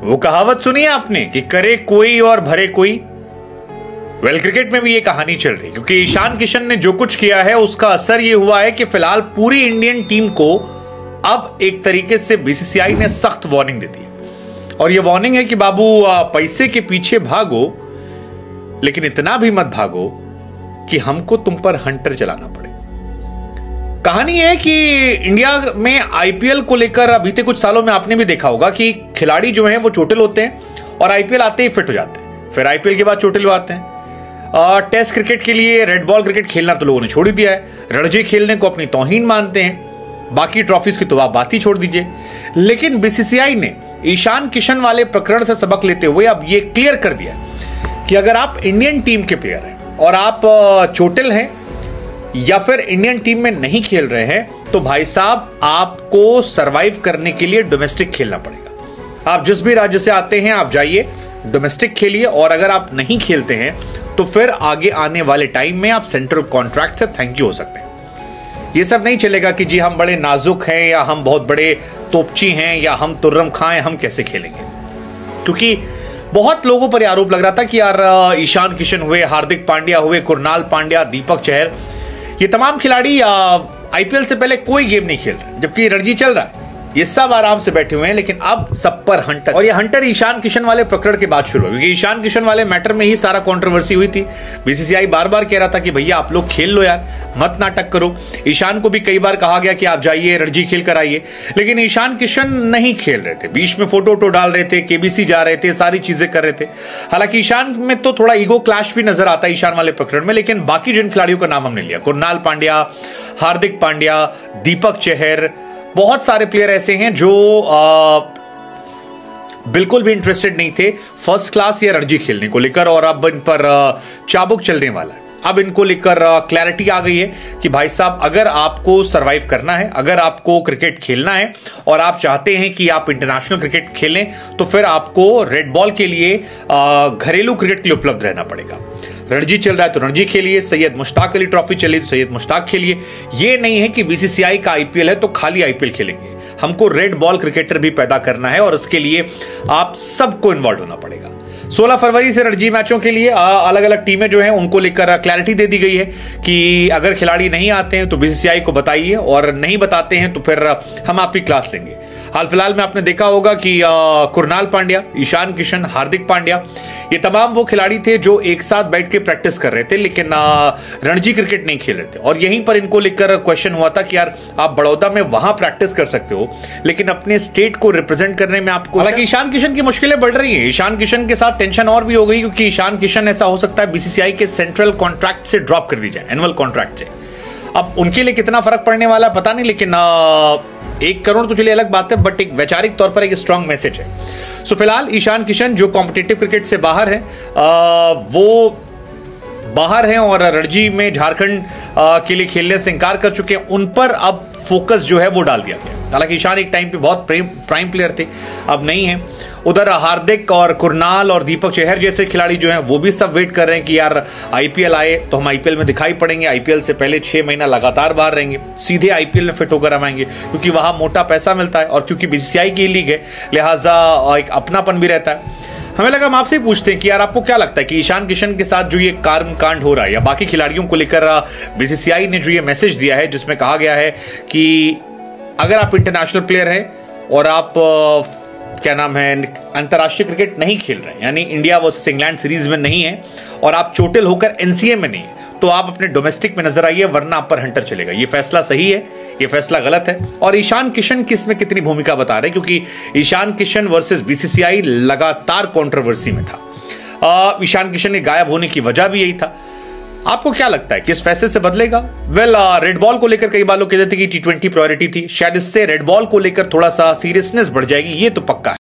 वो कहावत सुनी है आपने कि करे कोई और भरे कोई। क्रिकेट में भी ये कहानी चल रही, क्योंकि ईशान किशन ने जो कुछ किया है उसका असर ये हुआ है कि फिलहाल पूरी इंडियन टीम को अब एक तरीके से बीसीसीआई ने सख्त वार्निंग दे दी है। और ये वार्निंग है कि बाबू पैसे के पीछे भागो, लेकिन इतना भी मत भागो कि हमको तुम पर हंटर चलाना पड़े। कहानी है कि इंडिया में आईपीएल को लेकर बीते कुछ सालों में आपने भी देखा होगा कि खिलाड़ी जो हैं वो चोटिल होते हैं और आईपीएल आते ही फिट हो जाते हैं, फिर आईपीएल के बाद चोटिल हो आते हैं। टेस्ट क्रिकेट के लिए रेड बॉल क्रिकेट खेलना तो लोगों ने छोड़ ही दिया है, रणजी खेलने को अपनी तौहीन मानते हैं, बाकी ट्रॉफीज की तो आप बात ही छोड़ दीजिए। लेकिन बीसीसीआई ने ईशान किशन वाले प्रकरण से सबक लेते हुए अब ये क्लियर कर दिया कि अगर आप इंडियन टीम के प्लेयर हैं और आप चोटिल हैं या फिर इंडियन टीम में नहीं खेल रहे हैं, तो भाई साहब आपको सरवाइव करने के लिए डोमेस्टिक खेलना पड़ेगा। आप जिस भी राज्य से आते हैं आप जाइए, डोमेस्टिक खेलिए, और अगर आप नहीं खेलते हैं तो फिर आगे आने वाले टाइम में आप सेंट्रल कॉन्ट्रैक्ट से थैंक यू हो सकते हैं। ये सब नहीं चलेगा कि जी हम बड़े नाजुक हैं या हम बहुत बड़े तोपची हैं या हम तुर्रम खां हैं, हम कैसे खेलेंगे। क्योंकि बहुत लोगों पर आरोप लग रहा था कि यार ईशान किशन हुए, हार्दिक पांड्या हुए, कुरनाल पांड्या, दीपक चहर, ये तमाम खिलाड़ी आईपीएल से पहले कोई गेम नहीं खेल रहे, जबकि रणजी चल रहा है, ये सब आराम से बैठे हुए हैं। लेकिन अब सब पर हंटर, और ये हंटर ईशान किशन वाले प्रकरण के बाद शुरू हुआ, क्योंकि ईशान किशन वाले मैटर में ही सारा कंट्रोवर्सी हुई थी। बीसीसीआई बार बार कह रहा था कि भैया आप लोग खेल लो यार, मत नाटक करो। ईशान को भी कई बार कहा गया कि आप जाइए रणजी खेल कर आइए, लेकिन ईशान किशन नहीं खेल रहे थे, बीच में फोटो डाल रहे थे, केबीसी जा रहे थे, सारी चीजें कर रहे थे। हालांकि ईशान में तो थोड़ा ईगो क्लैश भी नजर आता है ईशान वाले प्रकरण में, लेकिन बाकी जिन खिलाड़ियों का नाम हमने लिया, कुरनाल पांड्या, हार्दिक पांड्या, दीपक चहर, बहुत सारे प्लेयर ऐसे हैं जो बिल्कुल भी इंटरेस्टेड नहीं थे फर्स्ट क्लास या रणजी खेलने को लेकर, और अब इन पर चाबुक चलने वाला है। अब इनको लेकर क्लैरिटी आ गई है कि भाई साहब अगर आपको सरवाइव करना है, अगर आपको क्रिकेट खेलना है और आप चाहते हैं कि आप इंटरनेशनल क्रिकेट खेलें, तो फिर आपको रेड बॉल के लिए घरेलू क्रिकेट के लिए उपलब्ध रहना पड़ेगा। रणजी चल रहा है तो रणजी खेलिए, सैयद मुश्ताक अली ट्रॉफी चली तो सैयद मुश्ताक खेलिए। ये नहीं है कि बीसीसीआई का आईपीएल है तो खाली आईपीएल खेलेंगे। हमको रेड बॉल क्रिकेटर भी पैदा करना है और उसके लिए आप सबको इन्वॉल्व होना पड़ेगा। 16 फरवरी से रणजी मैचों के लिए अलग अलग टीमें जो हैं उनको लेकर क्लैरिटी दे दी गई है कि अगर खिलाड़ी नहीं आते हैं तो बीसीसीआई को बताइए, और नहीं बताते हैं तो फिर हम आपकी क्लास लेंगे। हाल फिलहाल में आपने देखा होगा कि कुरनाल पांड्या, ईशान किशन, हार्दिक पांड्या, ये तमाम वो खिलाड़ी थे जो एक साथ बैठ के प्रैक्टिस कर रहे थे, लेकिन रणजी क्रिकेट नहीं खेल रहे थे। और यहीं पर इनको लेकर क्वेश्चन हुआ था कि यार आप बड़ौदा में वहां प्रैक्टिस कर सकते हो, लेकिन अपने स्टेट को रिप्रेजेंट करने में आपको, हालांकि ईशान किशन की मुश्किलें बढ़ रही हैं। ईशान किशन के साथ टेंशन और भी हो गई, क्योंकि ईशान किशन ऐसा हो सकता है बीसीसीआई के सेंट्रल कॉन्ट्रैक्ट से ड्रॉप कर दी जाए, एनुअल कॉन्ट्रैक्ट से। अब उनके लिए कितना फर्क पड़ने वाला पता नहीं, लेकिन 1 करोड़ तो चलिए अलग बात है, बट एक वैचारिक तौर पर एक स्ट्रांग मैसेज है। सो फिलहाल ईशान किशन जो कॉम्पिटिटिव क्रिकेट से बाहर है, वो बाहर हैं और रणजी में झारखंड के लिए खेलने से इंकार कर चुके हैं। उन पर अब फोकस जो है वो डाल दिया गया। हालांकि ईशान एक टाइम पे बहुत प्राइम प्लेयर थे, अब नहीं है। उधर हार्दिक और कुरनाल और दीपक चहर जैसे खिलाड़ी जो हैं वो भी सब वेट कर रहे हैं कि यार आईपीएल आए तो हम आईपीएल में दिखाई पड़ेंगे, आईपीएल से पहले 6 महीना लगातार बाहर रहेंगे, सीधे आईपीएल में फिट होकर हम आएंगे, क्योंकि वहां मोटा पैसा मिलता है और क्योंकि बीसीसीआई की लीग है, लिहाजा एक अपनापन भी रहता है। हमें लगा हम आपसे पूछते हैं कि यार आपको क्या लगता है कि ईशान किशन के साथ जो ये कांड हो रहा है या बाकी खिलाड़ियों को लेकर बीसीसीआई ने जो ये मैसेज दिया है, जिसमें कहा गया है कि अगर आप इंटरनेशनल प्लेयर हैं और आप क्या नाम है अंतर्राष्ट्रीय क्रिकेट नहीं खेल रहे हैं, यानी इंडिया वर्सेस इंग्लैंड सीरीज में नहीं है, और आप चोटिल होकर एनसीए में नहीं है, तो आप अपने डोमेस्टिक में नजर आइए, वरना आप पर हंटर चलेगा। ये फैसला सही है, ये फैसला गलत है। और ईशान किशन की इसमें कितनी भूमिका बता रहे हैं, क्योंकि ईशान किशन वर्सेस बीसीसीआई लगातार कंट्रोवर्सी में था। ईशान किशन के गायब होने की वजह भी यही था। आपको क्या लगता है कि इस फैसले से बदलेगा? रेड बॉल को लेकर कई बार लोग कहते थे कि T20 प्रायोरिटी थी, शायद इससे रेड बॉल को लेकर थोड़ा सा सीरियसनेस बढ़ जाएगी, ये तो पक्का है।